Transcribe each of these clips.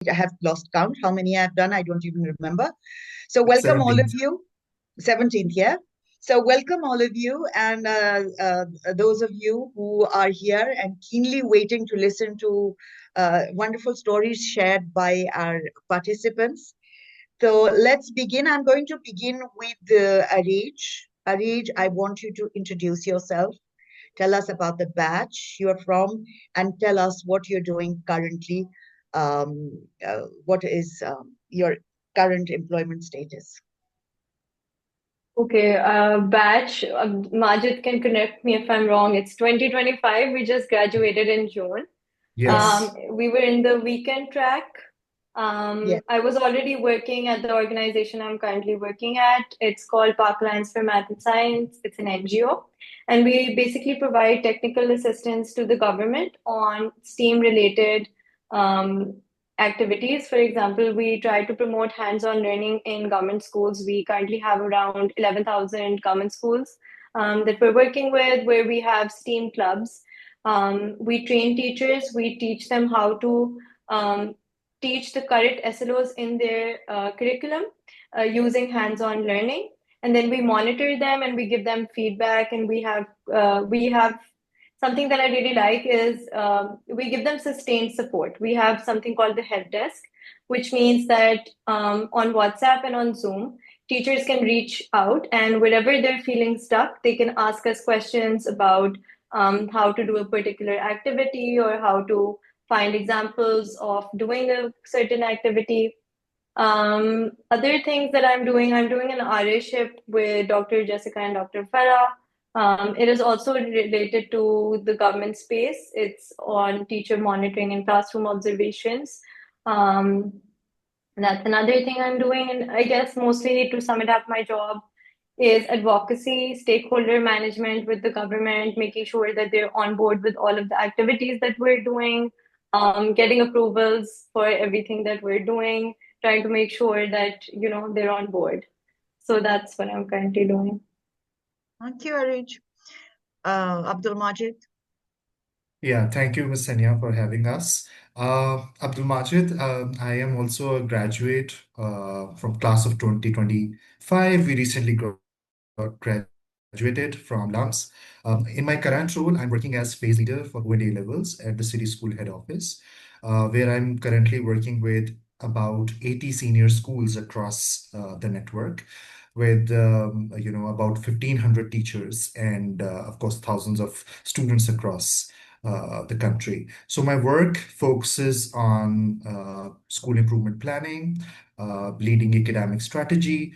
have lost count how many I've done. I don't even remember. So It's welcome all of 17th. you. 17th, yeah. So welcome all of you, and those of you who are here and keenly waiting to listen to wonderful stories shared by our participants. So let's begin. I'm going to begin with Areej. Areej, I want you to introduce yourself. Tell us about the batch you're from, and tell us what you're doing currently. What is your current employment status? Okay, batch, Majid can correct me if I'm wrong. It's 2025. We just graduated in June. Yes. We were in the weekend track. Yeah. I was already working at the organization I'm currently working at. It's called Park Alliance for Math and Science. It's an NGO. And we basically provide technical assistance to the government on STEAM related um, activities. For example, we try to promote hands-on learning in government schools. We currently have around 11,000 government schools that we're working with, where we have STEAM clubs. We train teachers, we teach them how to teach the correct SLOs in their curriculum using hands-on learning. And then we monitor them and we give them feedback. And we have something that I really like is we give them sustained support. We have something called the help desk, which means that on WhatsApp and on Zoom, teachers can reach out, and wherever they're feeling stuck, they can ask us questions about how to do a particular activity or how to find examples of doing a certain activity. Other things that I'm doing an RA-ship with Dr. Jessica and Dr. Farah. It is also related to the government space. It's on teacher monitoring and classroom observations. Um, that's another thing I'm doing. And I guess mostly to sum it up, my job is advocacy, stakeholder management with the government, making sure that they're on board with all of the activities that we're doing, getting approvals for everything that we're doing, trying to make sure that, they're on board. So that's what I'm currently doing. Thank you, Areej. Abdul Majid. Yeah, thank you, Ms. Sanya, for having us. Abdul Majid, I am also a graduate from class of 2025. We recently graduated from LUMS. In my current role, I'm working as phase leader for O&A levels at the city school head office, where I'm currently working with about 80 senior schools across the network with about 1,500 teachers and of course thousands of students across the country. So my work focuses on school improvement planning, leading academic strategy,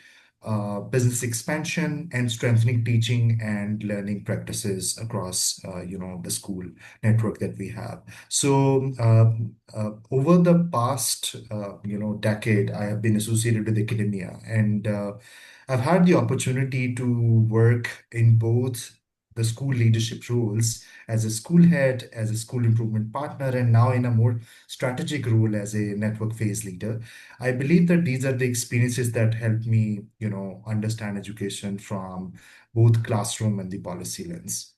business expansion, and strengthening teaching and learning practices across the school network that we have. So over the past decade, I have been associated with academia, and I've had the opportunity to work in both the school leadership roles as a school head, as a school improvement partner, and now in a more strategic role as a network phase leader. I believe that these are the experiences that help me, understand education from both classroom and the policy lens.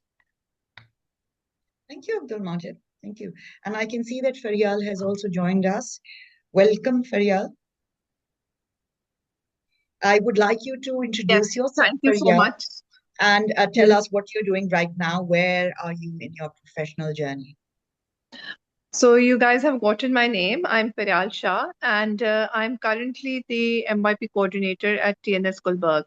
Thank you, Abdul Majid. Thank you. And I can see that Firyal has also joined us. Welcome, Firyal. I would like you to introduce Yes, yourself, thank you so Firyal, much. and tell us what you're doing right now. Where are you in your professional journey? So you guys have gotten my name. I'm Firyal Shah, and I'm currently the MYP coordinator at TNS Gulberg.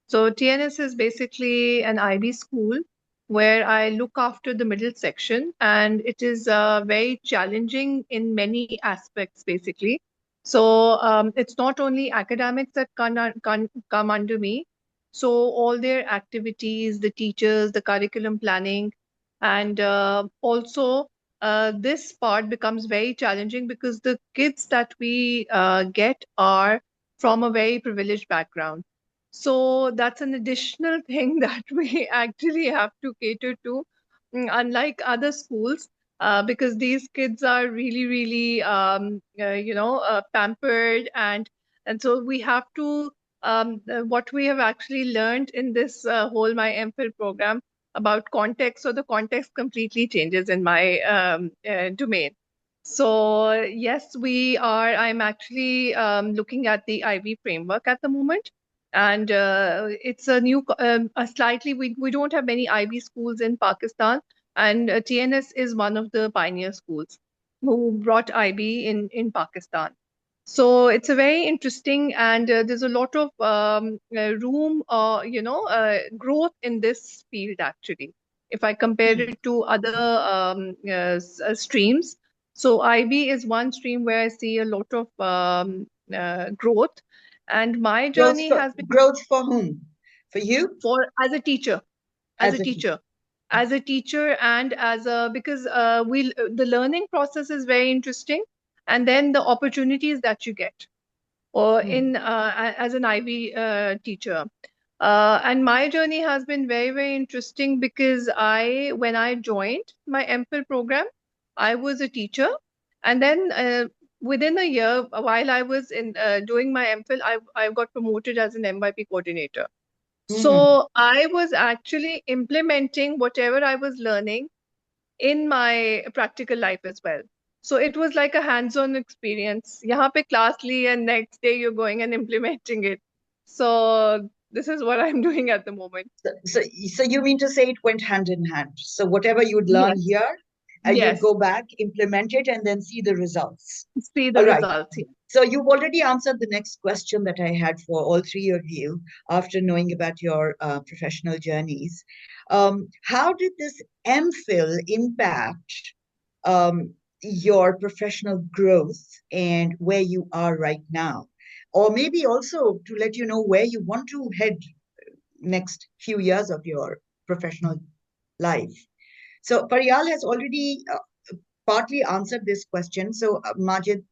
So TNS is basically an IB school where I look after the middle section, and it is very challenging in many aspects, basically. So it's not only academics that come under me. So all their activities, the teachers, the curriculum planning, and also this part becomes very challenging because the kids that we get are from a very privileged background. So that's an additional thing that we actually have to cater to, unlike other schools, because these kids are really, really, pampered, and so we have to. What we have actually learned in this whole my MPhil program about context, so the context completely changes in my domain. So yes, we are. I'm actually looking at the IB framework at the moment, and it's a new, a slightly. We don't have many IB schools in Pakistan, and TNS is one of the pioneer schools who brought IB in Pakistan. So it's a very interesting, and there's a lot of room, growth in this field actually. If I compare it to other streams, so IB is one stream where I see a lot of growth, and my journey has been Growth for whom? For you for as a teacher, as as a a teacher. teacher, as a teacher, and as a because the learning process is very interesting, and then the opportunities that you get or in as an IB teacher. And my journey has been very, very interesting because when I joined my MPhil program, I was a teacher, and then within a year, while I was in doing my MPhil, I got promoted as an MYP coordinator. So I was actually implementing whatever I was learning in my practical life as well. So it was like a hands-on experience. यहाँ पे class Lee and next day you're going and implementing it. So this is what I'm doing at the moment. So you mean to say it went hand in hand? So whatever you'd learn Yes, here, you'd yes. go back, implement it, and then see the results. See the All right. results. Yeah. So you've already answered the next question that I had for all three of you after knowing about your professional journeys. How did this MPhil impact your professional growth and where you are right now? Or maybe also to let you know where you want to head next few years of your professional life. So Faryal has already partly answered this question. So Majid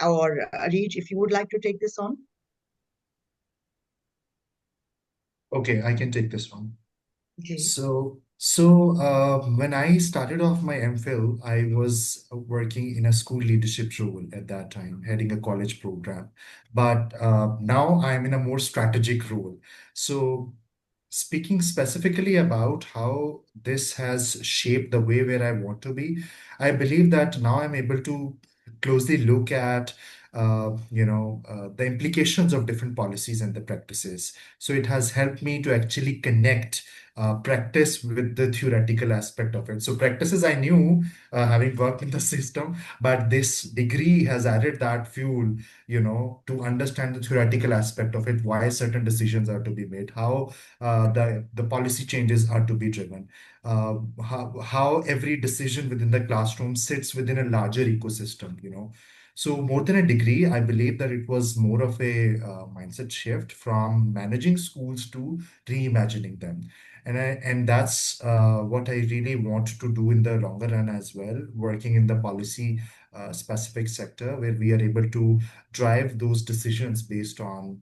or Areej, if you would like to take this on. Okay, I can take this one. Okay. So when I started off my MPhil, I was working in a school leadership role at that time, heading a college program. But now I'm in a more strategic role. So speaking specifically about how this has shaped the way where I want to be, I believe that now I'm able to closely look at the implications of different policies and the practices. So it has helped me to actually connect practice with the theoretical aspect of it. So practices I knew, having worked in the system, but this degree has added that fuel, to understand the theoretical aspect of it, why certain decisions are to be made, how the policy changes are to be driven, how every decision within the classroom sits within a larger ecosystem. So more than a degree, I believe that it was more of a mindset shift from managing schools to reimagining them. And that's what I really want to do in the longer run as well, working in the policy specific sector where we are able to drive those decisions based on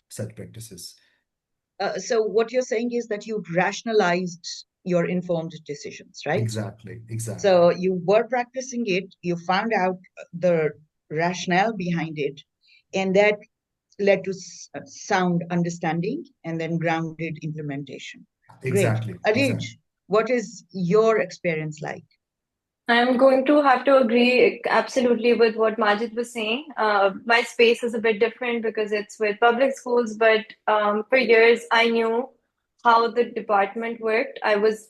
such practices. So what you're saying is that you've rationalized your informed decisions, right? Exactly. So you were practicing it, you found out the rationale behind it, and that led to sound understanding and then grounded implementation. Great. Exactly. Areej, what is your experience like? I'm going to have to agree absolutely with what Majid was saying. My space is a bit different because it's with public schools, but for years I knew how the department worked. I was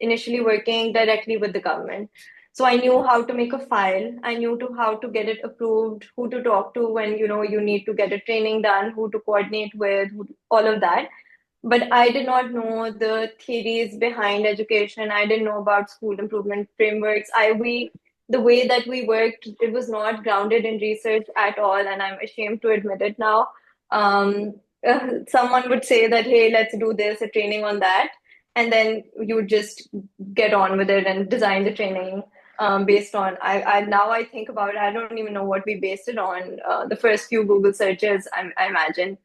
initially working directly with the government. So I knew how to make a file. I knew how to get it approved, who to talk to when you need to get a training done, who to coordinate with, all of that. But I did not know the theories behind education. I didn't know about school improvement frameworks. The way that we worked, it was not grounded in research at all, and I'm ashamed to admit it now. Um, Someone would say that, hey, let's do this, a training on that, and then you would just get on with it and design the training based on. Now I think about it, I don't even know what we based it on. The first few Google searches, I imagine.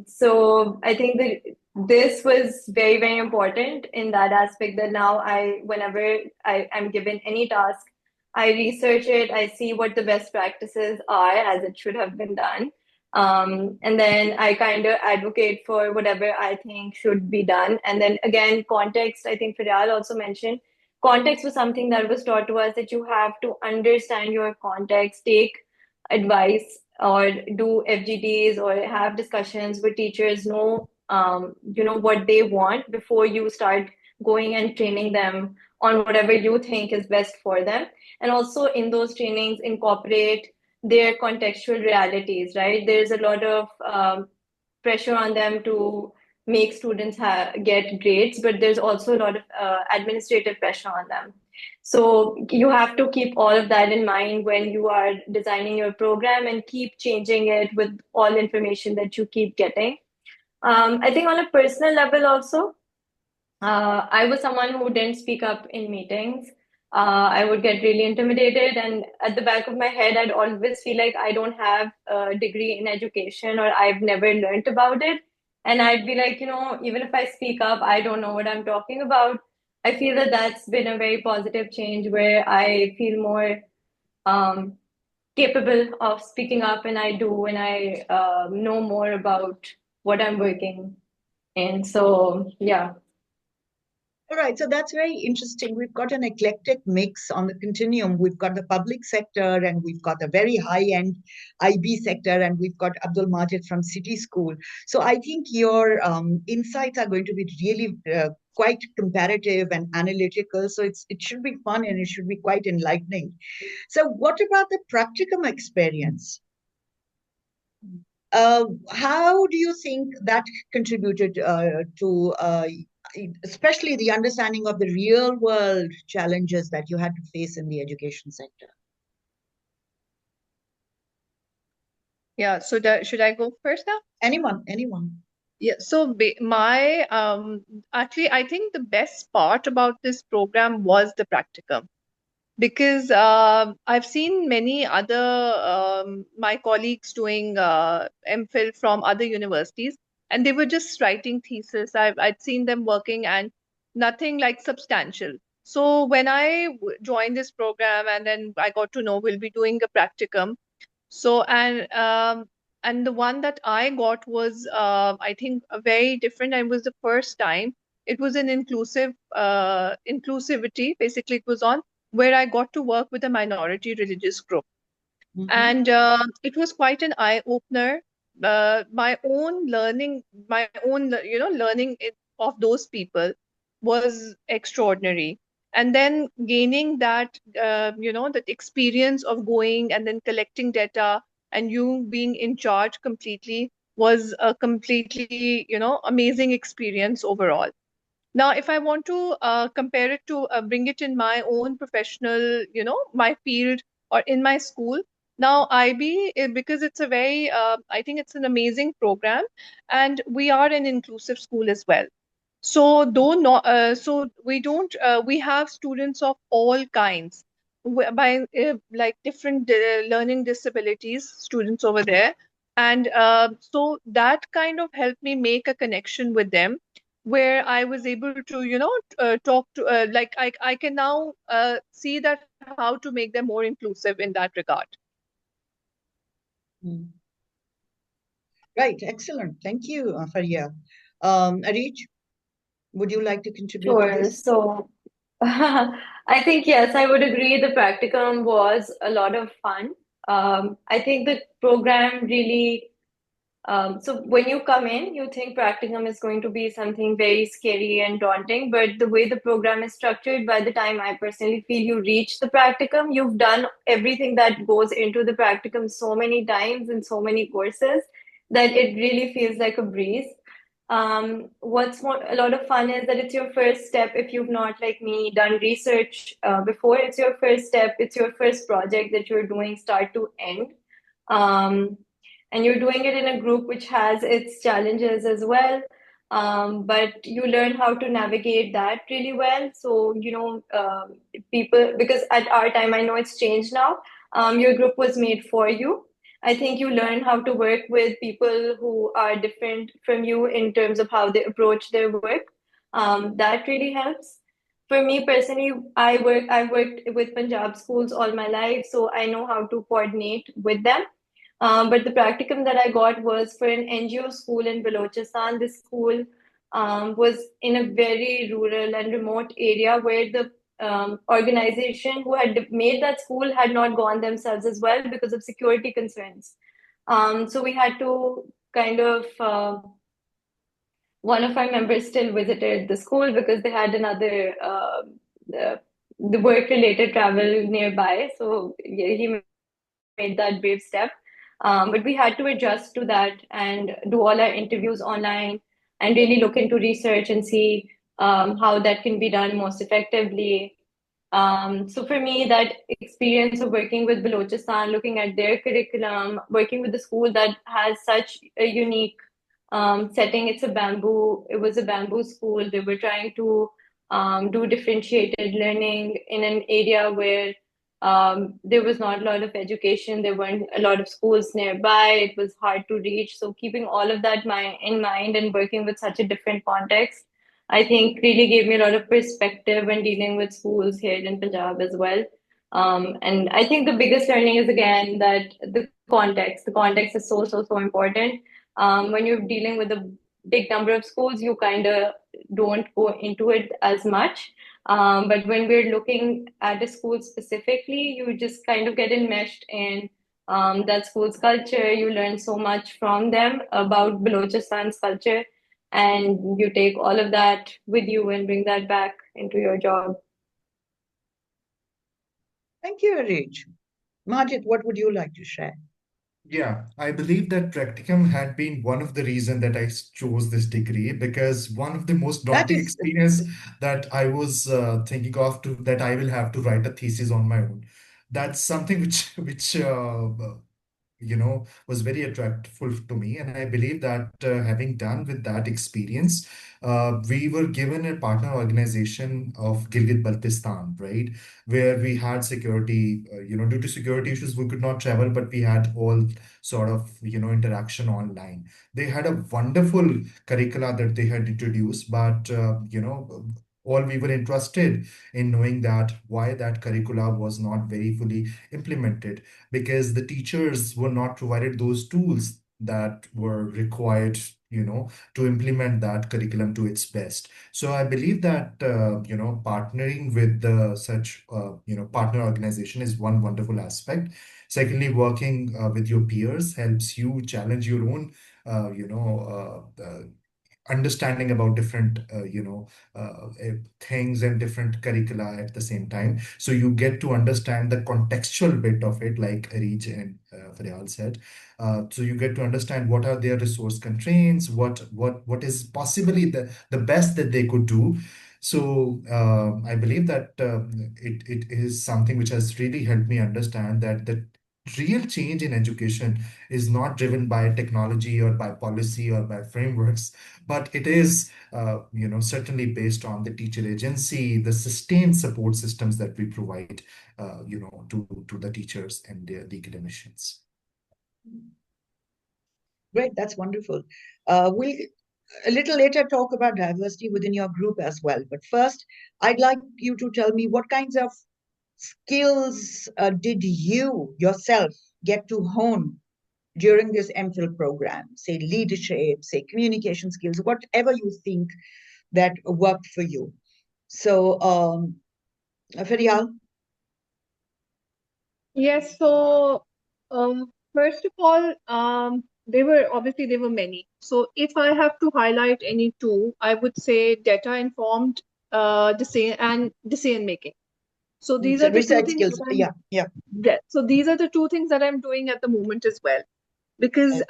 So I think that this was very, very important in that aspect that now whenever I'm given any task, I research it, I see what the best practices are as it should have been done. And then I kind of advocate for whatever I think should be done. And then again, context, I think Firyal also mentioned, context was something that was taught to us, that you have to understand your context, take advice or do FGDs or have discussions with teachers, know what they want before you start going and training them on whatever you think is best for them. And also in those trainings, incorporate their contextual realities, right? There's a lot of pressure on them to make students get grades, but there's also a lot of administrative pressure on them. So you have to keep all of that in mind when you are designing your program and keep changing it with all information that you keep getting. I think on a personal level also, I was someone who didn't speak up in meetings. I would get really intimidated, and at the back of my head, I'd always feel like I don't have a degree in education or I've never learned about it. And I'd be like, even if I speak up, I don't know what I'm talking about. I feel that that's been a very positive change where I feel more um, capable of speaking up, and I do, and I know more about what I'm working in. So, yeah. All right, so that's very interesting. We've got an eclectic mix on the continuum. We've got the public sector, and we've got the very high-end IB sector, and we've got Abdul Majid from City School. So I think your insights are going to be really quite comparative and analytical. So it should be fun and it should be quite enlightening. So what about the practicum experience? How do you think that contributed to especially the understanding of the real world challenges that you had to face in the education sector? Yeah, so should I go first now? Anyone. Yeah, so actually, I think the best part about this program was the practicum, because I've seen many other my colleagues doing MPhil from other universities, and they were just writing thesis. I'd seen them working and nothing like substantial. So when I joined this program and then I got to know we'll be doing a practicum. So and the one that I got was I think a very different, and was the first time. It was an inclusivity. Basically, it was on where I got to work with a minority religious group. Mm-hmm. And it was quite an eye opener. My own learning, learning of those people was extraordinary. And then gaining that, that experience of going and then collecting data and you being in charge completely was a completely, amazing experience overall. Now, if I want to compare it to bring it in my own professional, my field or in my school, now IB, because it's a very, I think it's an amazing program, and we are an inclusive school as well. So though not, so we don't, we have students of all kinds by like different learning disabilities, students over there, and so that kind of helped me make a connection with them, where I was able to, talk to, like I can now see that how to make them more inclusive in that regard. Right, excellent. Thank you, Faria. Areej, would you like to contribute to Sure. this? So I think, yes, I would agree. The practicum was a lot of fun. I think the program really, so when you come in, you think practicum is going to be something very scary and daunting, but the way the program is structured, by the time I personally feel you reach the practicum, you've done everything that goes into the practicum so many times in so many courses that it really feels like a breeze. What's a lot of fun is that it's your first step. If you've not, like me, done research before, it's your first step. It's your first project that you're doing start to end. And you're doing it in a group which has its challenges as well. But you learn how to navigate that really well. So, people, because at our time, I know it's changed now, your group was made for you. I think you learn how to work with people who are different from you in terms of how they approach their work. That really helps. For me personally, I've worked with Punjab schools all my life, so I know how to coordinate with them. But the practicum that I got was for an NGO school in Balochistan. This school was in a very rural and remote area where the organization who had made that school had not gone themselves as well because of security concerns. So we had to kind of one of our members still visited the school because they had another the work related travel nearby. So yeah, he made that brave step. But we had to adjust to that and do all our interviews online and really look into research and see how that can be done most effectively. So for me, that experience of working with Balochistan, looking at their curriculum, working with a school that has such a unique setting, it was a bamboo school. They were trying to do differentiated learning in an area where there was not a lot of education. There weren't a lot of schools nearby. It was hard to reach. So keeping all of that in mind and working with such a different context, I think really gave me a lot of perspective when dealing with schools here in Punjab as well. And I think the biggest learning is again that the context is so important. When you're dealing with a big number of schools, you kind of don't go into it as much. But when we're looking at a school specifically, you just kind of get enmeshed in that school's culture. You learn so much from them about Balochistan's culture, and you take all of that with you and bring that back into your job. Thank you, Areej. Majid, what would you like to share? Yeah, I believe that practicum had been one of the reasons that I chose this degree because one of the most That daunting is, experience that I was thinking of to that I will have to write a thesis on my own. That's something which was very attractive to me. And I believe that having done with that experience, we were given a partner organization of Gilgit-Baltistan, right? Where we had security, due to security issues, we could not travel, but we had all sort of, interaction online. They had a wonderful curricula that they had introduced, but, all we were interested in knowing that why that curricula was not very fully implemented because the teachers were not provided those tools that were required, to implement that curriculum to its best. So I believe that, partnering with such, partner organization is one wonderful aspect. Secondly, working with your peers helps you challenge your own, understanding about different things and different curricula at the same time, so you get to understand the contextual bit of it, like Areej and Firyal said. So you get to understand what are their resource constraints, what is possibly the best that they could do. So I believe that it is something which has really helped me understand that the real change in education is not driven by technology or by policy or by frameworks, but it is, certainly based on the teacher agency, the sustained support systems that we provide, to the teachers and the academicians. great, that's wonderful. We'll a little later talk about diversity within your group as well. But first, I'd like you to tell me what kinds of skills did you yourself get to hone during this MPhil program? Say leadership, say communication skills, whatever you think that worked for you. So, Firyal? Yes, so first of all, there were many. So if I have to highlight any two, I would say data informed decision making. So these So are the two research things skills, that yeah. so these are the two things that I'm doing at the moment as well. Because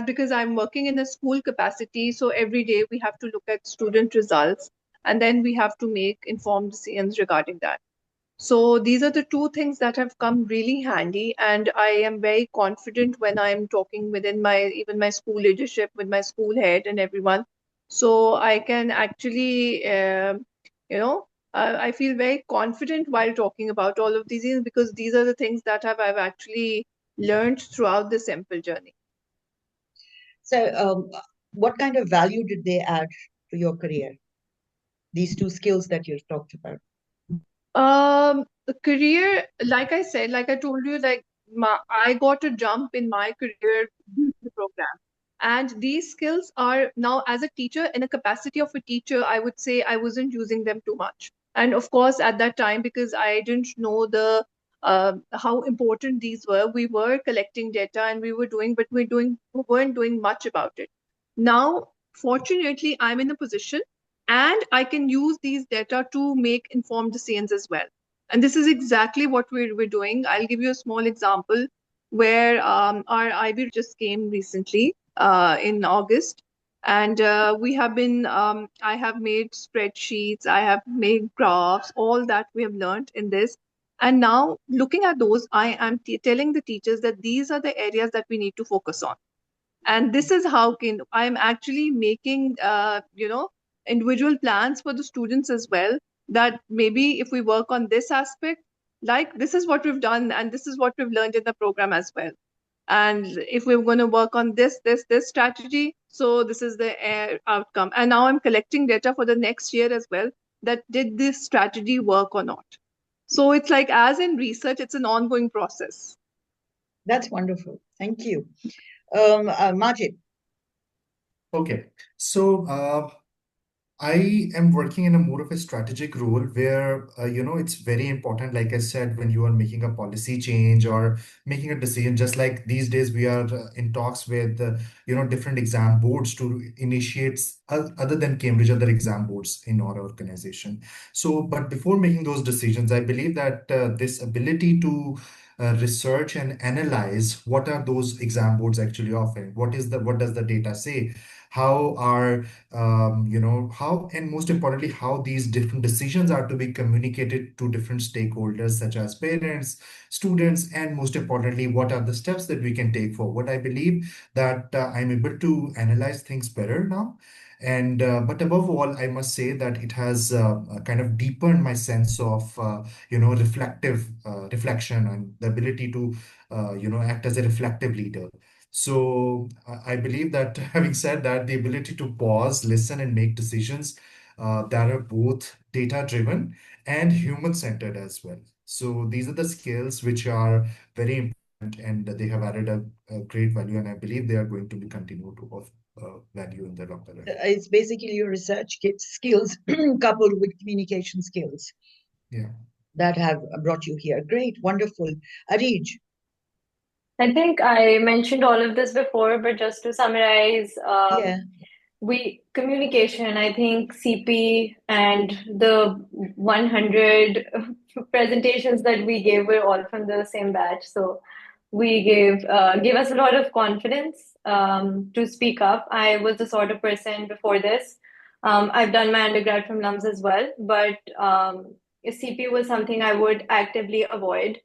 because I'm working in a school capacity, so every day we have to look at student results and then we have to make informed decisions regarding that. So these are the two things that have come really handy, and I am very confident when I'm talking within my school leadership, with my school head and everyone. So I can actually, I feel very confident while talking about all of these things because these are the things that I've actually learned throughout this simple journey. So, what kind of value did they add to your career? These two skills that you talked about. The career, like I said, like I told you, I got a jump in my career due to the program. And these skills are now, as a teacher, in a capacity of a teacher, I would say I wasn't using them too much. And of course, at that time, because I didn't know the how important these were, we were collecting data and we were doing, but we weren't doing much about it. Now, fortunately, I'm in a position and I can use these data to make informed decisions as well. And this is exactly what we're doing. I'll give you a small example where our IB just came recently in August. And we have been, I have made spreadsheets, I have made graphs, all that we have learned in this. And now looking at those, I am telling the teachers that these are the areas that we need to focus on. And this is how I'm actually making, individual plans for the students as well, that maybe if we work on this aspect, like this is what we've done and this is what we've learned in the program as well. And if we're going to work on this strategy, so this is the outcome. And now I'm collecting data for the next year as well, that did this strategy work or not. So it's like, as in research, it's an ongoing process. That's wonderful. Thank you. Majid. Okay, so I am working in a more of a strategic role where, it's very important, like I said, when you are making a policy change or making a decision, just like these days we are in talks with, different exam boards to initiate, other than Cambridge, other exam boards in our organization. So, but before making those decisions, I believe that this ability to research and analyze what are those exam boards actually offering, what does the data say, how are how, and most importantly, how these different decisions are to be communicated to different stakeholders, such as parents, students, and most importantly, what are the steps that we can take forward. I believe that I'm able to analyze things better now. And but above all, I must say that it has kind of deepened my sense of reflection and the ability to act as a reflective leader. So I believe that having said that, the ability to pause, listen, and make decisions that are both data-driven and human-centered as well. So these are the skills which are very important, and they have added a great value, and I believe they are going to be continued to of value in the longer run. It's basically your research skills coupled with communication skills Yeah. that have brought you here. Great, wonderful. Areej. I think I mentioned all of this before, but just to summarize, Yeah. communication, I think CP and the 100 presentations that we gave were all from the same batch. So we gave us a lot of confidence to speak up. I was the sort of person before this. I've done my undergrad from LUMS as well, but CP was something I would actively avoid.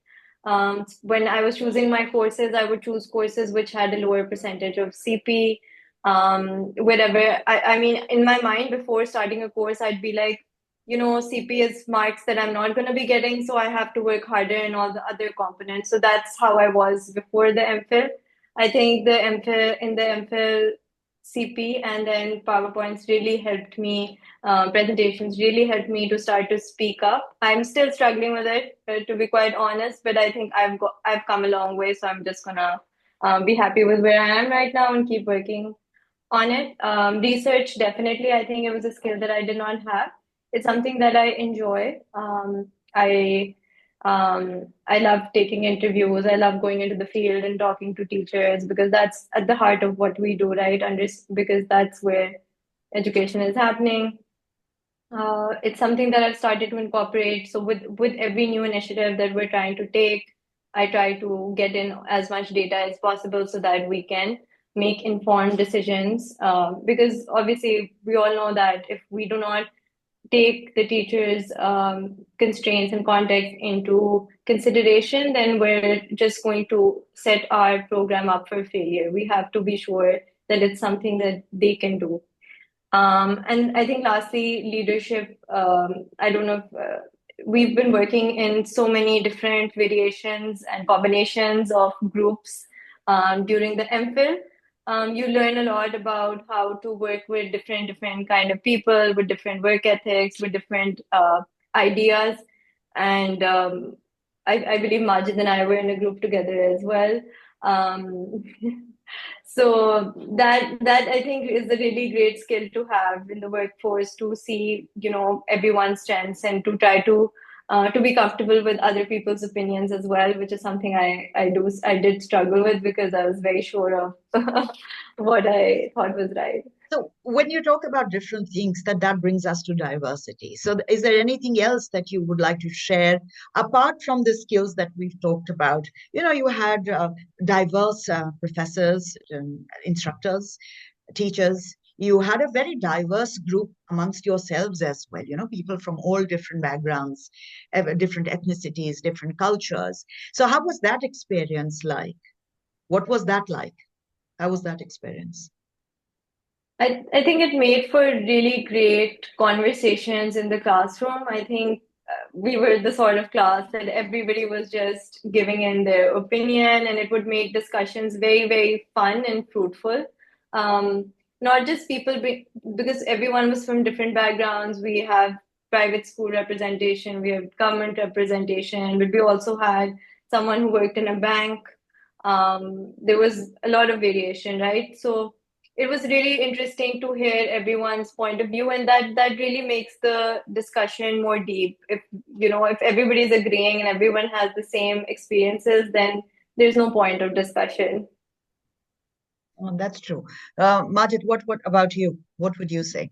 When I was choosing my courses, I would choose courses which had a lower percentage of CP. Whatever. I mean, in my mind, before starting a course, I'd be like, CP is marks that I'm not going to be getting, so I have to work harder in all the other components. So that's how I was before the MPhil. I think the MPhil CP and then PowerPoints really helped me. Presentations really helped me to start to speak up. I'm still struggling with it, to be quite honest, but I think I've come a long way, so I'm just gonna be happy with where I am right now and keep working on it. Research, definitely, I think it was a skill that I did not have. It's something that I enjoy. I love taking interviews. I love going into the field and talking to teachers because that's at the heart of what we do, right? Because that's where education is happening. It's something that I've started to incorporate. So with every new initiative that we're trying to take, I try to get in as much data as possible so that we can make informed decisions. Because obviously we all know that if we do not take the teacher's constraints and context into consideration, then we're just going to set our program up for failure. We have to be sure that it's something that they can do. And I think lastly, leadership. I don't know if we've been working in so many different variations and combinations of groups during the MPhil. You learn a lot about how to work with different kind of people, with different work ethics, with different ideas. And I believe Majid and I were in a group together as well. So that I think is a really great skill to have in the workforce, to see, everyone's strengths, and to try to be comfortable with other people's opinions as well, which is something I did struggle with, because I was very sure of what I thought was right. So when you talk about different things, that brings us to diversity. So is there anything else that you would like to share apart from the skills that we've talked about? You had diverse professors, instructors, teachers. You had a very diverse group amongst yourselves as well, people from all different backgrounds, different ethnicities, different cultures. So how was that experience like? What was that like? How was that experience? I think it made for really great conversations in the classroom. I think we were the sort of class that everybody was just giving in their opinion, and it would make discussions very, very fun and fruitful. Not just because everyone was from different backgrounds. We have private school representation, we have government representation, but we also had someone who worked in a bank. There was a lot of variation, right? So it was really interesting to hear everyone's point of view, and that really makes the discussion more deep. If everybody's agreeing and everyone has the same experiences, then there's no point of discussion. That's true. Majid, what about you? What would you say?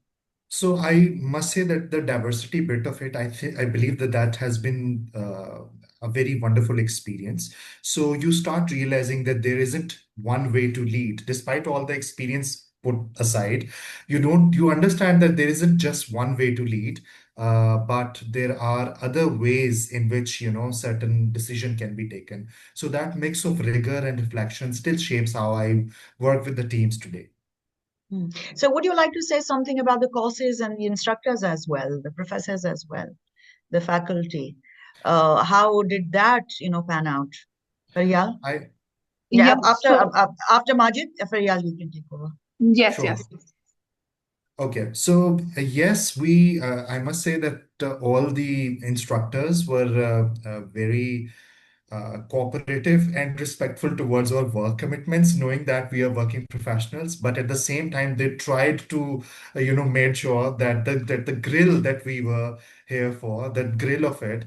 So I must say that the diversity bit of it, I believe that has been a very wonderful experience. So you start realizing that there isn't one way to lead, despite all the experience put aside. You understand that there isn't just one way to lead, but there are other ways in which, certain decision can be taken. So that mix of rigor and reflection still shapes how I work with the teams today. So would you like to say something about the courses and the instructors as well, the professors as well, the faculty? How did that, pan out? Faryal? I Yeah, Yeah. after Majid, Faryal, you can take over. Yes, Sure. yes. Okay, so yes, I must say that all the instructors were very cooperative and respectful towards our work commitments, knowing that we are working professionals. But at the same time, they tried to, made sure that the grill that we were here for, that grill of it,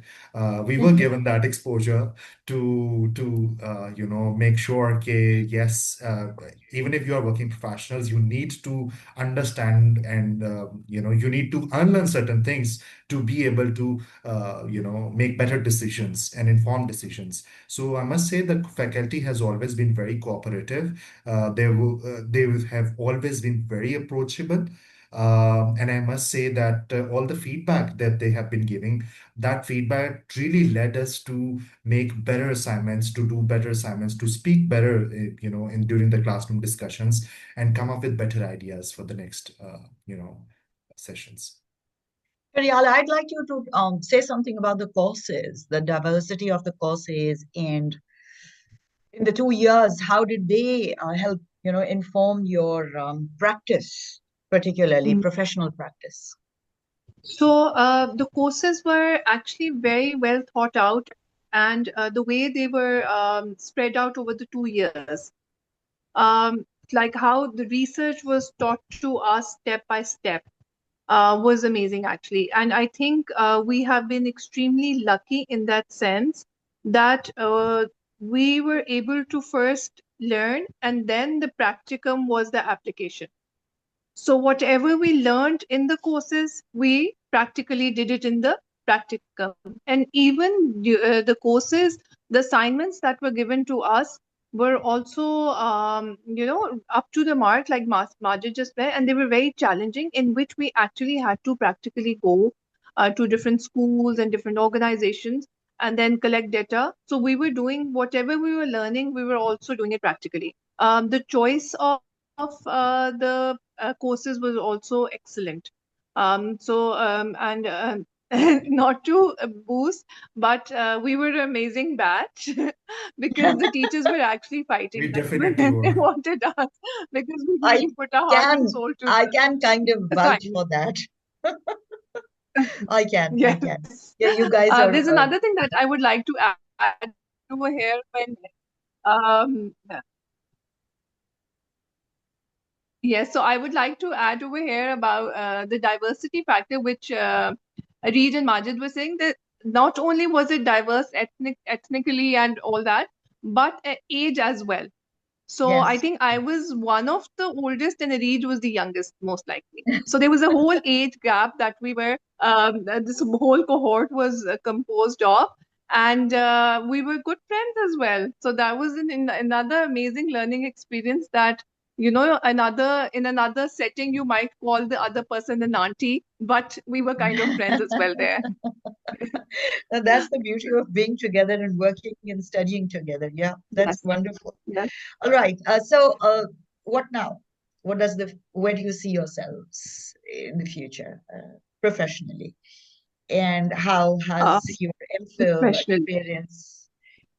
we were given that exposure to make sure, okay, yes, even if you are working professionals, you need to understand and you need to unlearn certain things to be able to make better decisions and informed decisions. So I must say the faculty has always been very cooperative. They have always been very approachable. And I must say that all the feedback that they have been giving, that feedback really led us to make better assignments, to do better assignments, to speak better, in during the classroom discussions, and come up with better ideas for the next, sessions. Faryal, I'd like you to say something about the courses, the diversity of the courses, and in the 2 years, how did they help, inform your practice, particularly Mm. professional practice? So the courses were actually very well thought out, and the way they were spread out over the 2 years, um, like how the research was taught to us step by step, was amazing actually. And I think we have been extremely lucky in that sense that we were able to first learn, and then the practicum was the application. So whatever we learned in the courses, we practically did it in the practicum. And even the courses, the assignments that were given to us were also, up to the mark, like Majid just said, and they were very challenging, in which we actually had to practically go to different schools and different organizations and then collect data. So we were doing whatever we were learning, we were also doing it practically. The choice of the courses was also excellent. And not to boost, but we were an amazing batch because the teachers were actually fighting We us. definitely They were. wanted us because we I really put our heart and can soul to I the can kind of vouch for assignment. that. I can. Yes. Yeah, you guys are. There's another thing that I would like to add over here when um, Yes, so I would like to add over here about the diversity factor, which Areej and Majid were saying that not only was it diverse ethnically and all that, but age as well. So I Yes. think I was one of the oldest and Areej was the youngest, most likely. So there was a whole age gap that we were, this whole cohort was composed of. And we were good friends as well. So that was another amazing learning experience that, in another setting, you might call the other person an auntie, but we were kind of friends as well there. That's the beauty of being together and working and studying together. Yeah, that's Yes, wonderful. yes. All right. So, what now? Where do you see yourselves in the future, professionally? And how Uh, has your MPhil Professionally. experience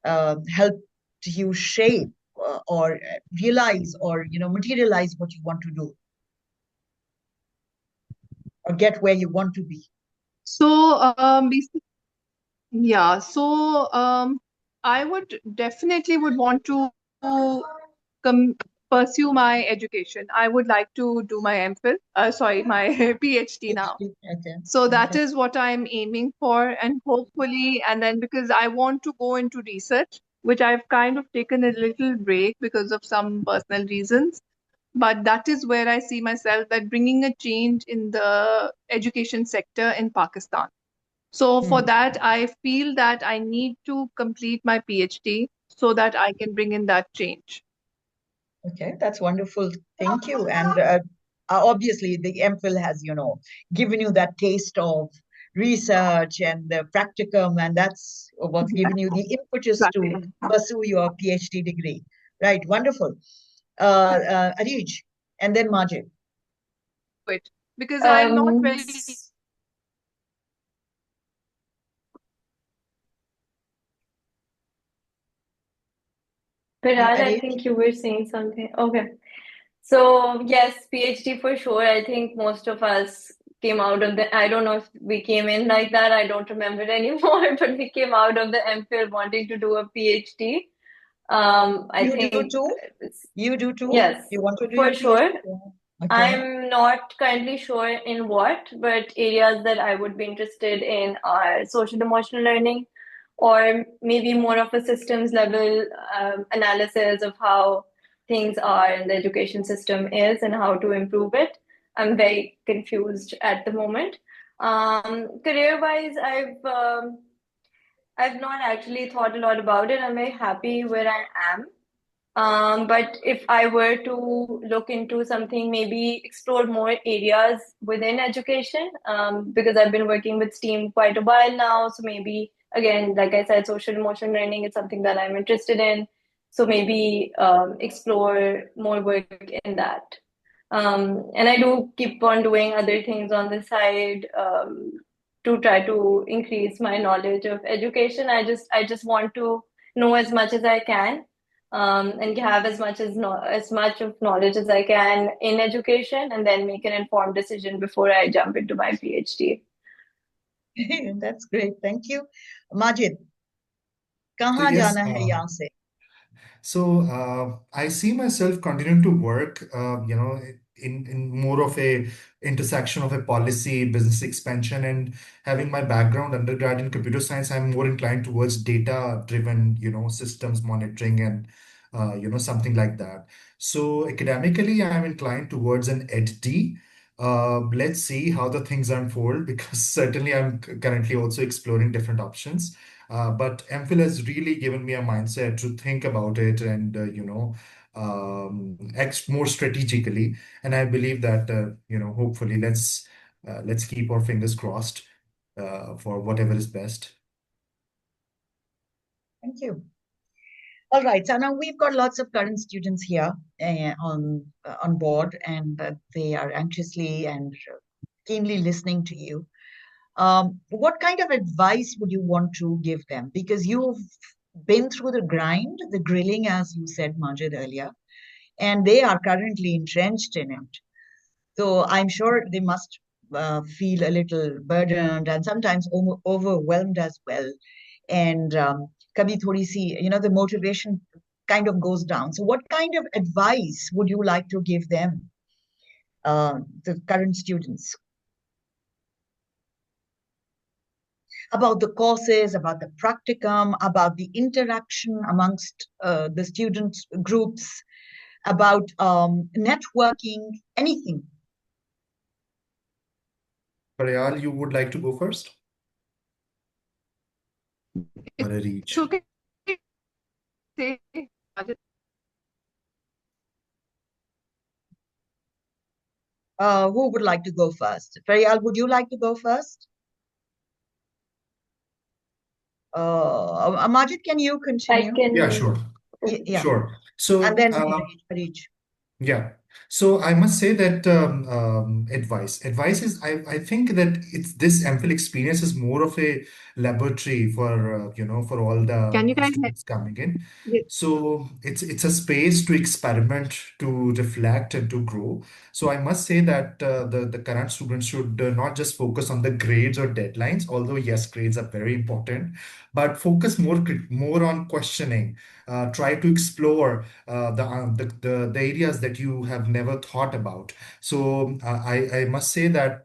helped you shape or realize or materialize what you want to do or get where you want to be? So, basically, yeah, so I would definitely would want to com pursue my education. I would like to do my MPhil, sorry, my PhD now. PhD. Okay. So that Okay. is what I'm aiming for, and hopefully, and then because I want to go into research, which I've kind of taken a little break because of some personal reasons. But that is where I see myself that bringing a change in the education sector in Pakistan. So for Hmm. that, I feel that I need to complete my PhD so that I can bring in that change. Okay, that's wonderful. Thank you. And obviously, the MPhil has, given you that taste of research and the practicum, and that's what's given you the impetus to Exactly. pursue your PhD degree. Right, wonderful. Areej, and then Majid. It because I'm not Um, very Piral, I Areej? think you were saying something. Okay. So, yes, PhD for sure. I think most of us came out of I don't know if we came in like that. I don't remember it anymore, but we came out of the MPhil wanting to do a PhD. I You do think, too? You do too? yes, You want to do your for PhD? sure. Yeah. Okay. I'm not currently sure in what, but areas that I would be interested in are social emotional learning, or maybe more of a systems level analysis of how things are in the education system is and how to improve it. I'm very confused at the moment. Career-wise, I've not actually thought a lot about it. I'm very happy where I am. But if I were to look into something, maybe explore more areas within education, because I've been working with STEAM quite a while now. So maybe, again, like I said, social emotional learning is something that I'm interested in. So maybe explore more work in that. And I do keep on doing other things on the side to try to increase my knowledge of education. I just want to know as much as I can and have as much of knowledge as I can in education, and then make an informed decision before I jump into my PhD. That's great. Thank you. Majid, So कहाँ yes, जाना है यहाँ से? I see myself continuing to work, in more of a intersection of a policy, business expansion, and having my background undergrad in computer science, I'm more inclined towards data-driven, systems monitoring and, something like that. So academically, I'm inclined towards an EdD. Let's see how the things unfold because certainly I'm currently also exploring different options. But MPhil has really given me a mindset to think about it and, act more strategically. And I believe that, hopefully let's keep our fingers crossed for whatever is best. Thank you. All right. So now we've got lots of current students here on board, and they are anxiously and keenly listening to you. What kind of advice would you want to give them? Because you've been through the grind, the grilling, as you said, Majid, earlier, and they are currently entrenched in it. So I'm sure they must feel a little burdened and sometimes overwhelmed as well. And kabhi thodi si, the motivation kind of goes down. So what kind of advice would you like to give them? the current students about the courses, about the practicum, about the interaction amongst the student groups, about networking, anything. Firyal, you would like to go first? Or Areej? It's okay. Say, Who would like to go first? Firyal, would you like to go first? Majid, can you I continue? Yeah, can. sure. Yeah, Sure. and So, then Areej. yeah. So I must say that advice is I think that it's this MPhil experience is more of a laboratory for for all can you the guys students coming in. hear? So it's a space to experiment, to reflect, and to grow. So I must say that the current students should not just focus on the grades or deadlines, although yes, grades are very important, but focus more on questioning. Try to explore the areas that you have never thought about. So I must say that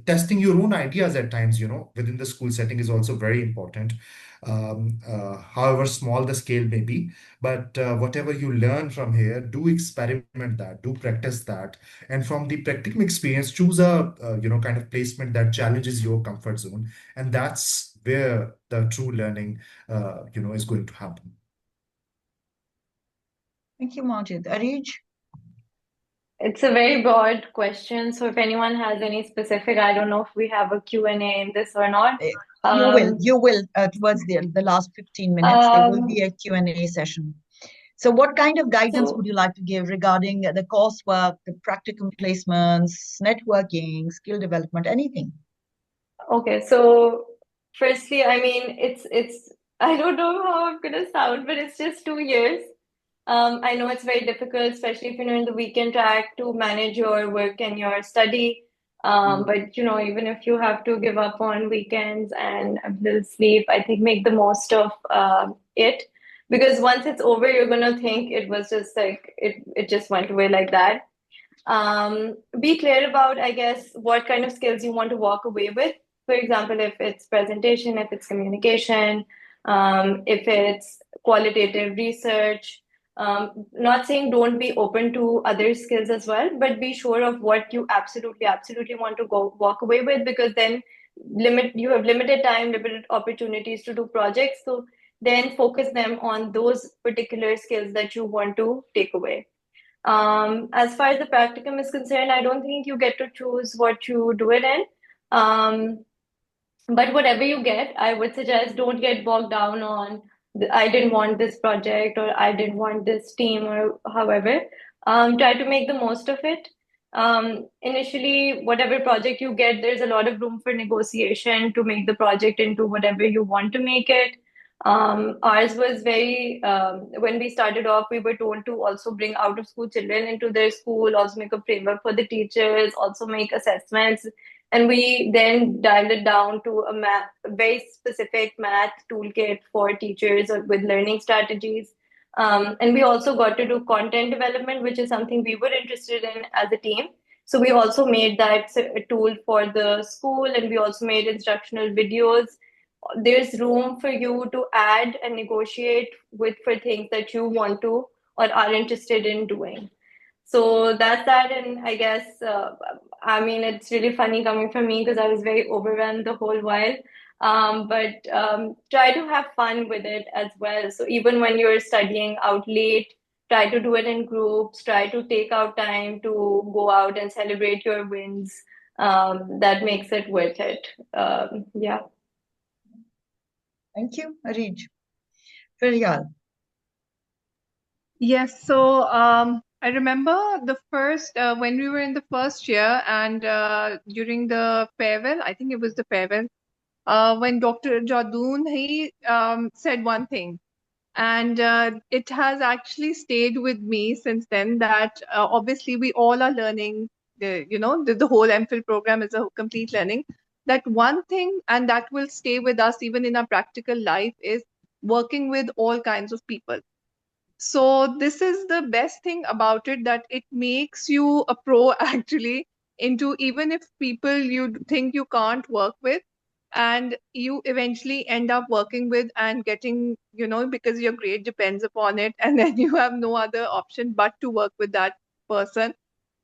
testing your own ideas at times, within the school setting is also very important. However small the scale may be, but whatever you learn from here, do experiment that, do practice that, and from the practicum experience, choose a kind of placement that challenges your comfort zone, and that's where the true learning is going to happen. Thank you, Majid. Areej? It's a very broad question, so if anyone has any specific, I don't know if we have a Q&A in this or not. You will towards the last 15 minutes, there will be a Q&A session. So what kind of guidance would So, you like to give regarding the coursework, the practicum placements, networking, skill development, anything? okay, so firstly, I mean, it's I don't know how I'm gonna sound, but it's just 2 years. I know it's very difficult, especially if you're in the weekend track, to manage your work and your study. But even if you have to give up on weekends and a little sleep, I think make the most of it, because once it's over, you're gonna think it was just like it just went away like that. Be clear about, I guess, what kind of skills you want to walk away with. For example, if it's presentation, if it's communication, if it's qualitative research. Not saying don't be open to other skills as well, but be sure of what you absolutely want to go walk away with, because then you have limited time, limited opportunities to do projects. So then focus them on those particular skills that you want to take away. As far as the practicum is concerned, I don't think you get to choose what you do it in. Um, but whatever you get, I would suggest don't get bogged down on I didn't want this project or I didn't want this team or however. Try to make the most of it. Initially, whatever project you get, there's a lot of room for negotiation to make the project into whatever you want to make it. Ours was very, when we started off, we were told to also bring out of school children into their school, also make a framework for the teachers, also make assessments. And we then dialed it down to a very specific math toolkit for teachers or with learning strategies. And we also got to do content development, which is something we were interested in as a team. So we also made that a tool for the school, and we also made instructional videos. There's room for you to add and negotiate with for things that you want to or are interested in doing. So that's that. And I guess, I mean, it's really funny coming from me because I was very overwhelmed the whole while. But try to have fun with it as well. So even when you're studying out late, try to do it in groups, try to take out time to go out and celebrate your wins. That makes it worth it. Yeah. Thank you, Areej. Firyal. Yes, so I remember the first when we were in the first year and during the farewell, I think it was the farewell, when Dr. Jadoon he said one thing, and it has actually stayed with me since then. That obviously we all are learning. The whole MPhil program is a complete learning. That one thing, and that will stay with us even in our practical life, is working with all kinds of people. So this is the best thing about it, that it makes you a pro actually into, even if people you think you can't work with, and you eventually end up working with and getting, because your grade depends upon it, and then you have no other option but to work with that person.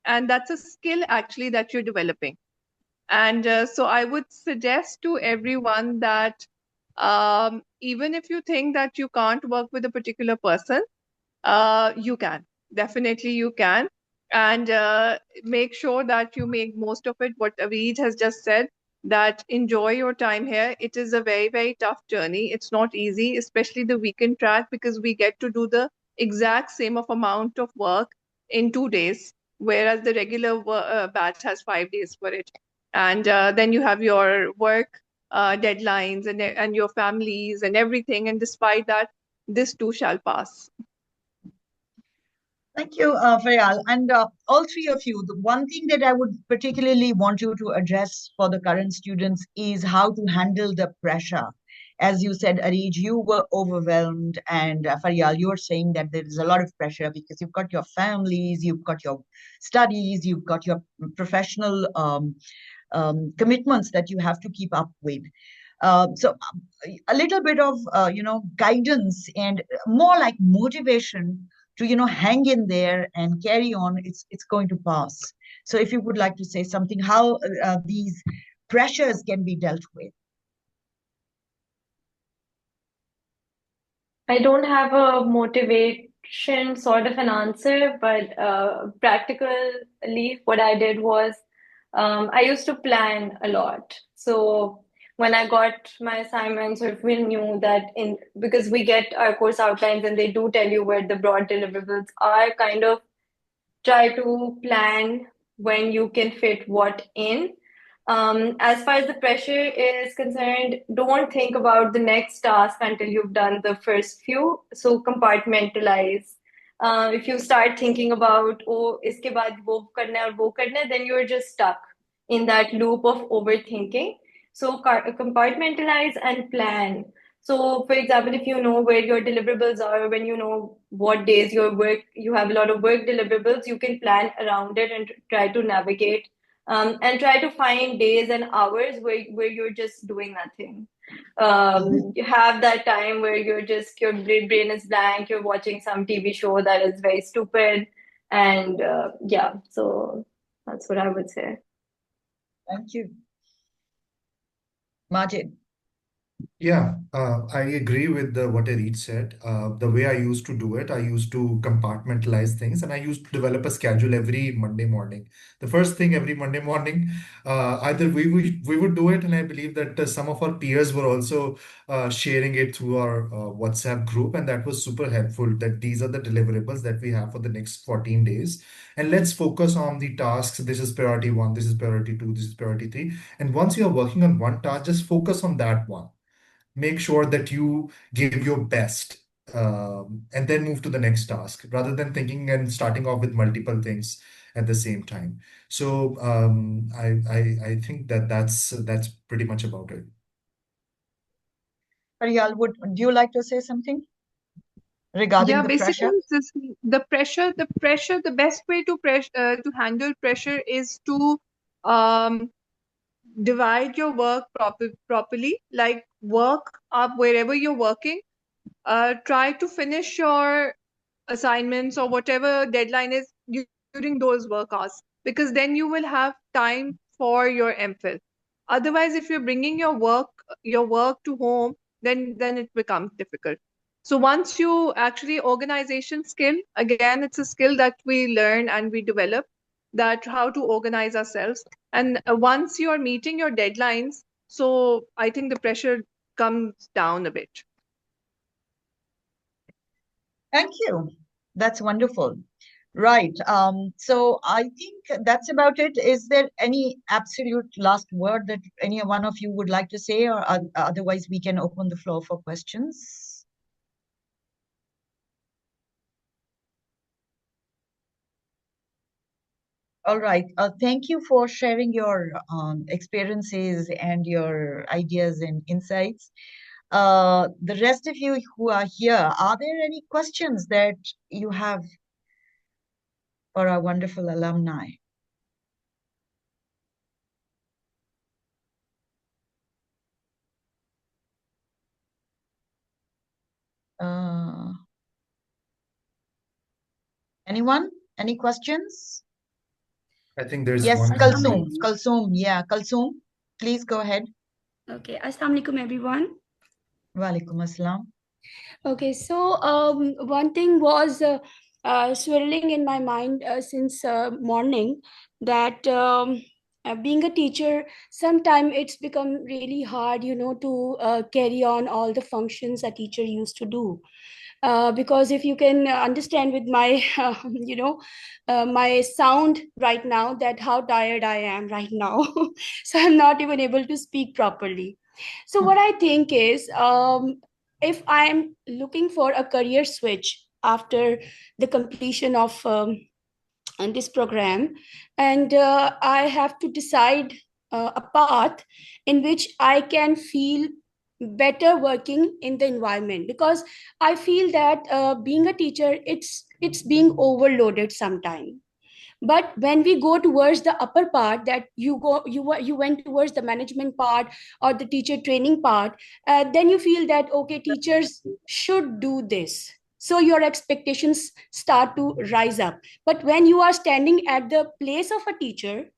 And that's a skill actually that you're developing. And so I would suggest to everyone that even if you think that you can't work with a particular person, you can. Definitely you can. And make sure that you make most of it. What Areej has just said, that enjoy your time here. It is a very, very tough journey. It's not easy, especially the weekend track, because we get to do the exact same of amount of work in 2 days, whereas the regular batch has 5 days for it. And then you have your work deadlines and your families and everything. And despite that, this too shall pass. Thank you, Firyal. And all three of you, the one thing that I would particularly want you to address for the current students is how to handle the pressure. As you said, Areej, you were overwhelmed, and Faryal, you're saying that there is a lot of pressure because you've got your families, you've got your studies, you've got your professional commitments that you have to keep up with. So a little bit of guidance and more like motivation to hang in there and carry on. It's going to pass. So if you would like to say something, how these pressures can be dealt with. I don't have a motivation sort of an answer, but practically, what I did was I used to plan a lot. So when I got my assignments, or if we knew that because we get our course outlines and they do tell you where the broad deliverables are, kind of try to plan when you can fit what in. As far as the pressure is concerned, don't think about the next task until you've done the first few. So compartmentalize. If you start thinking about, oh, iske baad wo karna hai aur wo karna hai, then you're just stuck in that loop of overthinking. So compartmentalize and plan. So, for example, if you know where your deliverables are, when you know what days you have a lot of work deliverables, you can plan around it and try to navigate, and try to find days and hours where you're just doing nothing. You have that time where your brain is blank, you're watching some TV show that is very stupid. And yeah, so that's what I would say. Thank you. Majid. Yeah, I agree with what Areej said. The way I used to do it, I used to compartmentalize things, and I used to develop a schedule every Monday morning. The first thing every Monday morning, either we would do it, and I believe that some of our peers were also sharing it through our WhatsApp group, and that was super helpful. That these are the deliverables that we have for the next 14 days, and let's focus on the tasks. This is priority one, this is priority two, this is priority three, and once you are working on one task, just focus on that one. Make sure that you give your best, and then move to the next task rather than thinking and starting off with multiple things at the same time. So I think that that's pretty much about it. Faryal, would you like to say something regarding Yeah, the basically, pressure? the best way to handle pressure is to um, divide your work properly, like work up wherever you're working. Try to finish your assignments or whatever deadline is during those work hours, because then you will have time for your MPhil. Otherwise, if you're bringing your work to home, then it becomes difficult. So once you actually, organization skill, again, it's a skill that we learn and we develop, that how to organize ourselves. And once you are meeting your deadlines, so I think the pressure comes down a bit. Thank you. That's wonderful. Right. So I think that's about it. Is there any absolute last word that any one of you would like to say, or otherwise we can open the floor for questions? All right. Thank you for sharing your experiences and your ideas and insights. The rest of you who are here, are there any questions that you have for our wonderful alumni? Anyone? Any questions? I think there's Yes, one Kalsoom. hand. Kalsoom, yeah. Kalsoom, please go ahead. Okay, Assalamu alaikum everyone. Walaikum assalam. Okay, so one thing was swirling in my mind since morning that being a teacher, sometimes it's become really hard, to carry on all the functions a teacher used to do. Because if you can understand with my, my sound right now, that how tired I am right now. So I'm not even able to speak properly. So what I think is, if I'm looking for a career switch after the completion of this program, and I have to decide a path in which I can feel better working in the environment, because I feel that being a teacher, it's being overloaded sometimes. But when we go towards the upper part, that you went towards the management part or the teacher training part, then you feel that okay, teachers should do this, so your expectations start to rise up. But when you are standing at the place of a teacher,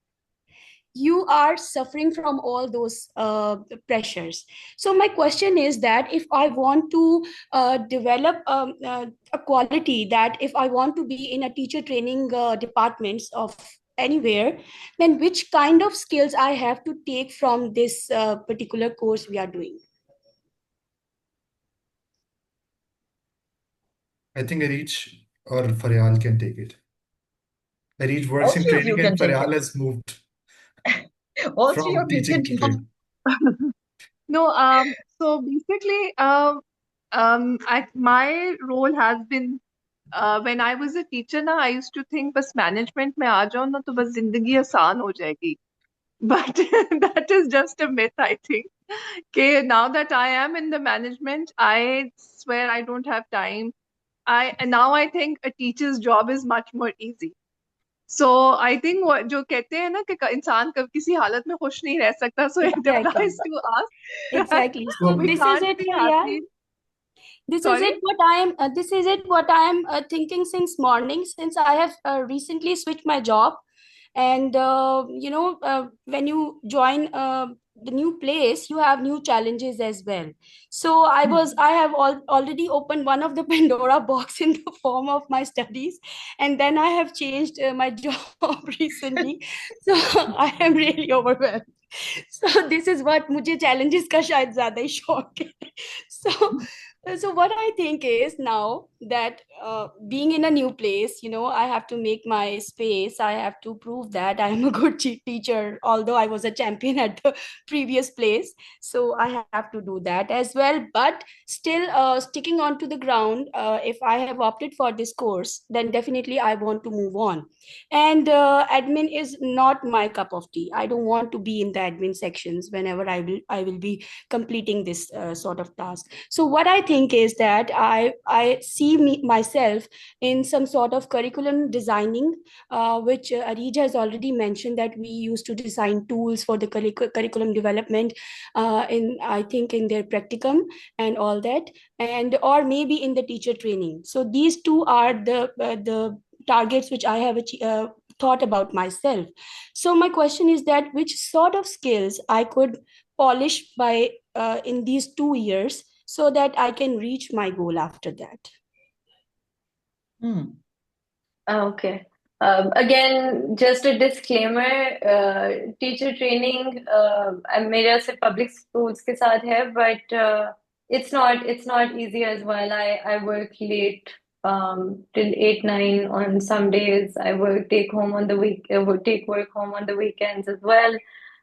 you are suffering from all those pressures. So my question is that if I want to develop a quality, that if I want to be in a teacher training departments of anywhere, then which kind of skills I have to take from this particular course we are doing? I think Areej or Faryal can take it. Areej All works in three of you training can and take it. Faryal has moved All three from of you can teaching to take it. training. No, so basically, my role has been, when I was a teacher ना, I used to think बस management में आ जाओ ना तो बस जिंदगी आसान हो जाएगी. But that is just a myth, I think. Okay, now that I am in the management, I swear I don't have time. Now I think a teacher's job is much more easy. So I think what जो कहते हैं ना कि इंसान कब किसी हालत में खुश नहीं रह सकता, so it Exactly. applies to us. Exactly. So So we this is can't it, be Firyal. happy. This is Sorry? it what I am this is it what I am thinking since morning, since I have recently switched my job. And when you join the new place, you have new challenges as well. So I have already opened one of the Pandora box in the form of my studies, and then I have changed my job recently. So I am really overwhelmed. So this is what मुझे challenges का शायद ज़्यादा ही शौक है. So what I think is now that being in a new place, I have to make my space. I have to prove that I am a good teacher, although I was a champion at the previous place. So I have to do that as well. But still, sticking on to the ground, if I have opted for this course, then definitely I want to move on. And admin is not my cup of tea. I don't want to be in the admin sections whenever I will be completing this sort of task. So what I think is that I see myself in some sort of curriculum designing, which Areej has already mentioned, that we used to design tools for the curriculum development in, I think, in their practicum and all that, and or maybe in the teacher training. So these two are the targets which I have thought about myself. So my question is that which sort of skills I could polish by in these 2 years, so that I can reach my goal after that. Okay. Again, just a disclaimer, teacher training मेरा सिर्फ public schools के साथ है, but it's not easy as well. I work late till 8 9 on some days. I take work home on the weekends as well.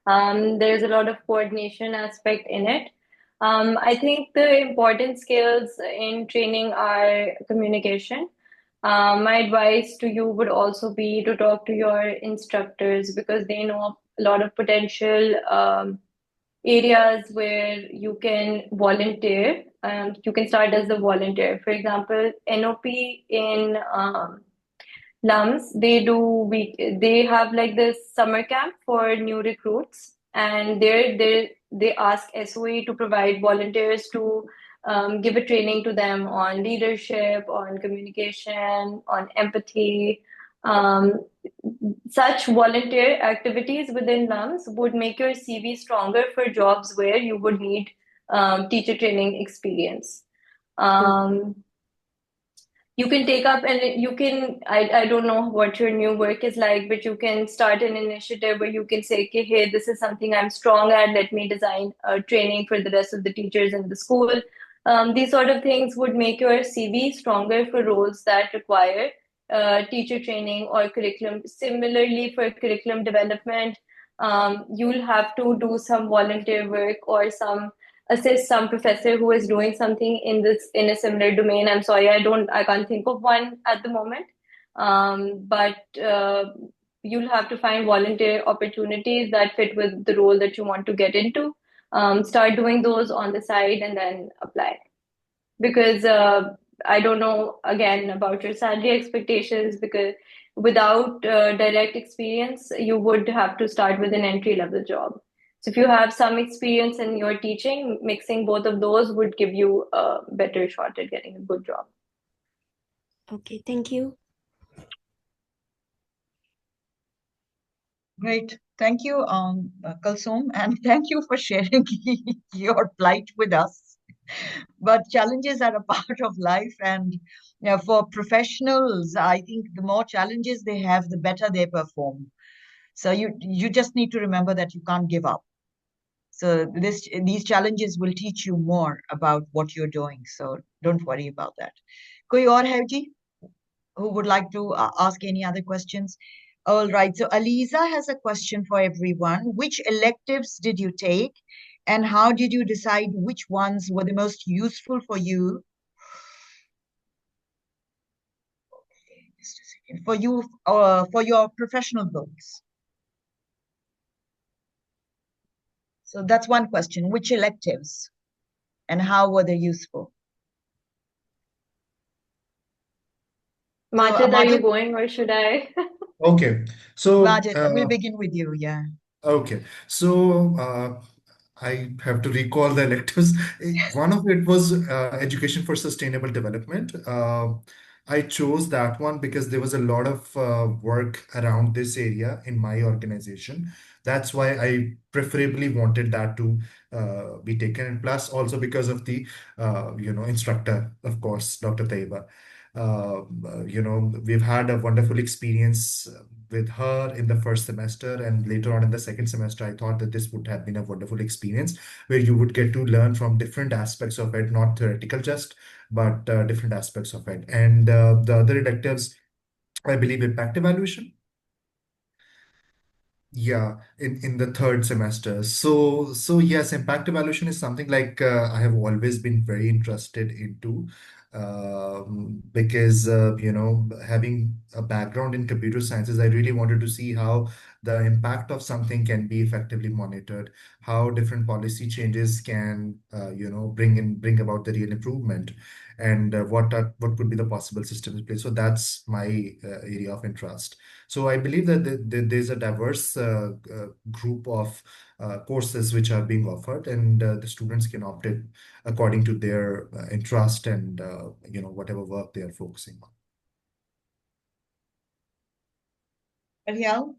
There's a lot of coordination aspect in it. I think the important skills in training are communication. My advice to you would also be to talk to your instructors, because they know a lot of potential areas where you can volunteer. You can start as a volunteer. For example, NOP in LUMS, they have like this summer camp for new recruits, and they ask SOE to provide volunteers to give a training to them on leadership, on communication, on empathy. Um, Such volunteer activities within LUMS would make your CV stronger for jobs where you would need teacher training experience. Um, you can take up and you can I don't know what your new work is like, but you can start an initiative where you can say, okay, hey, this is something I'm strong at, let me design a training for the rest of the teachers in the school. These sort of things would make your CV stronger for roles that require teacher training or curriculum. Similarly, for curriculum development, you'll have to do some volunteer work or some assist some professor who is doing something in a similar domain. I'm sorry, I can't think of one at the moment. But you'll have to find volunteer opportunities that fit with the role that you want to get into. Start doing those on the side and then apply. Because I don't know again about your salary expectations, because without direct experience, you would have to start with an entry level job. So if you have some experience in your teaching, mixing both of those would give you a better shot at getting a good job. Okay, thank you. Great. Thank you, Kalsoom, and thank you for sharing your plight with us. But challenges are a part of life, and for professionals, I think the more challenges they have, the better they perform. So you just need to remember that you can't give up. So these challenges will teach you more about what you're doing. So don't worry about that. Koi aur hai ji who would like to ask any other questions? All right. So Aliza has a question for everyone. Which electives did you take, and how did you decide which ones were the most useful for you? Okay, just a second. For you, for your professional goals. So that's one question. Which electives and how were they useful? Majid, are Majid, you going or should I? Okay, so Majid, we'll begin with you. Yeah. okay, so I have to recall the electives. One of it was Education for Sustainable Development. I chose that one because there was a lot of work around this area in my organization. That's why I preferably wanted that to be taken, and plus also because of the instructor, of course, Dr. Taiba. We've had a wonderful experience with her in the first semester, and later on in the second semester, I thought that this would have been a wonderful experience where you would get to learn from different aspects of it, not theoretical just, but different aspects of it. And the other electives, I believe, impact evaluation. Yeah, in the third semester. So yes, impact evaluation is something like I have always been very interested into because having a background in computer sciences, I really wanted to see how the impact of something can be effectively monitored, how different policy changes can bring about the real improvement, and what could be the possible systems in place. So that's my area of interest. So I believe that there's a diverse group of courses which are being offered, and the students can opt in according to their interest and whatever work they are focusing on. Ariel,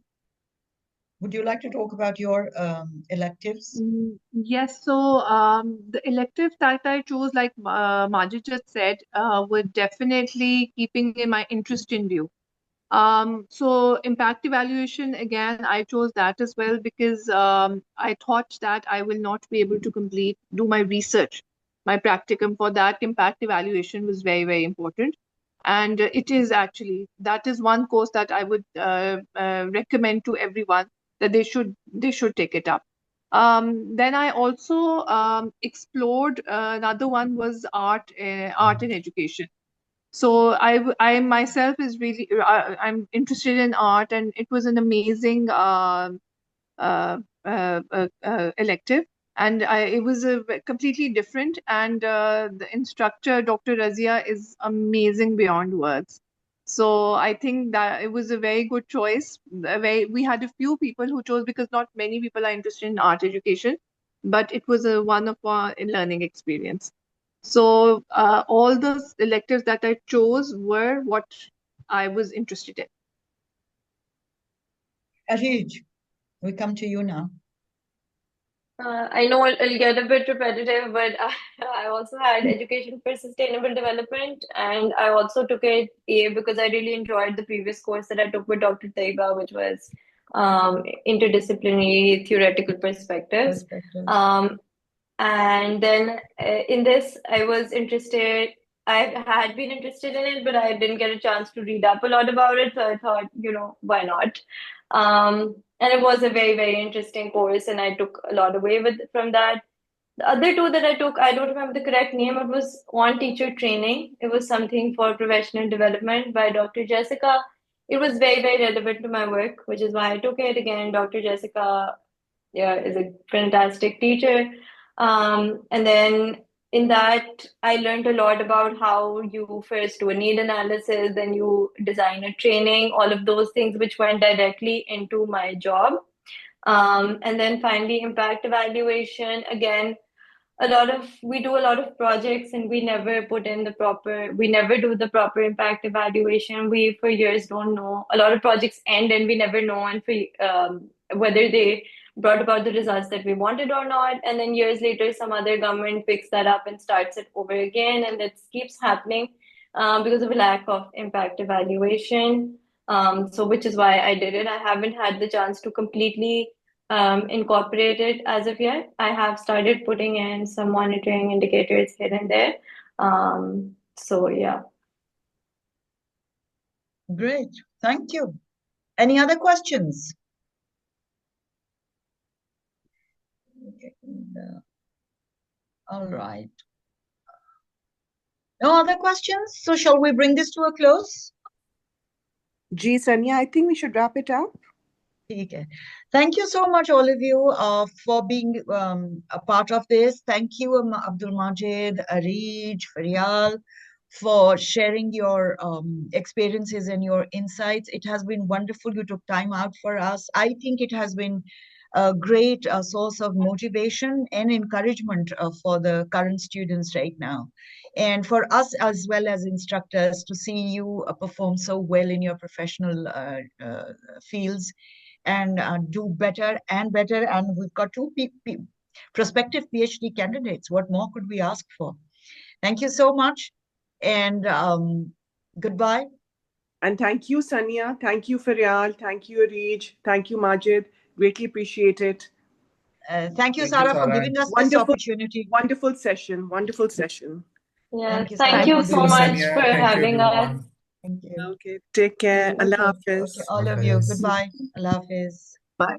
would you like to talk about your electives? Yes, so the elective that I chose, like Majid just said, were definitely keeping in my interest in view. So impact evaluation, again, I chose that as well because I thought that I will not be able to do my research. My practicum for that impact evaluation was very, very important. And it is actually, that is one course that I would recommend to everyone that they should take it up. Then I also explored, another one was art and education. So I myself is really I'm interested in art, and it was an amazing elective. And it was completely different. And the instructor, Dr. Razia, is amazing beyond words. So I think that it was a very good choice. We had a few people who chose because not many people are interested in art education, but it was one of our learning experience. So all those electives that I chose were what I was interested in. Areej, we come to you now. I know it'll get a bit repetitive, but I also had education for sustainable development, and I also took it because I really enjoyed the previous course that I took with Dr. Taiba, which was interdisciplinary theoretical perspectives. And then in this, I was interested. I had been interested in it, but I didn't get a chance to read up a lot about it. So I thought, why not? And it was a very, very interesting course, and I took a lot away from that. The other two that I took, I don't remember the correct name. It was on teacher training. It was something for professional development by Dr. Jessica. It was very, very relevant to my work, which is why I took it. Again, Dr. Jessica, yeah, is a fantastic teacher. And then in that, I learned a lot about how you first do a need analysis, then you design a training, all of those things which went directly into my job. And then finally, impact evaluation. Again, we do a lot of projects and we never do the proper impact evaluation. We for years don't know. A lot of projects end and we never know and whether they brought about the results that we wanted or not. And then years later, some other government picks that up and starts it over again, and it keeps happening because of a lack of impact evaluation. So which is why I did it. I haven't had the chance to completely incorporate it as of yet. I have started putting in some monitoring indicators here and there. So yeah. Great, thank you. Any other questions? All right. No other questions? So shall we bring this to a close? Ji, Sannia, I think we should wrap it up. Okay. Thank you so much, all of you, for being a part of this. Thank you, Abdul Majid, Areej, Firyal, for sharing your experiences and your insights. It has been wonderful. You took time out for us. I think it has been a great source of motivation and encouragement for the current students right now. And for us as well as instructors to see you perform so well in your professional fields and do better and better. And we've got two prospective PhD candidates. What more could we ask for? Thank you so much. And goodbye. And thank you, Sannia. Thank you, Firyal. Thank you, Areej. Thank you, Majid. Greatly appreciate it. Thank you, Sarah, for giving us this opportunity. Wonderful session. Wonderful session. Yeah, thank you so much for having us. Thank you. Okay, take care. Allah Hafiz. Okay, all of you. Goodbye. Allah Hafiz. Bye.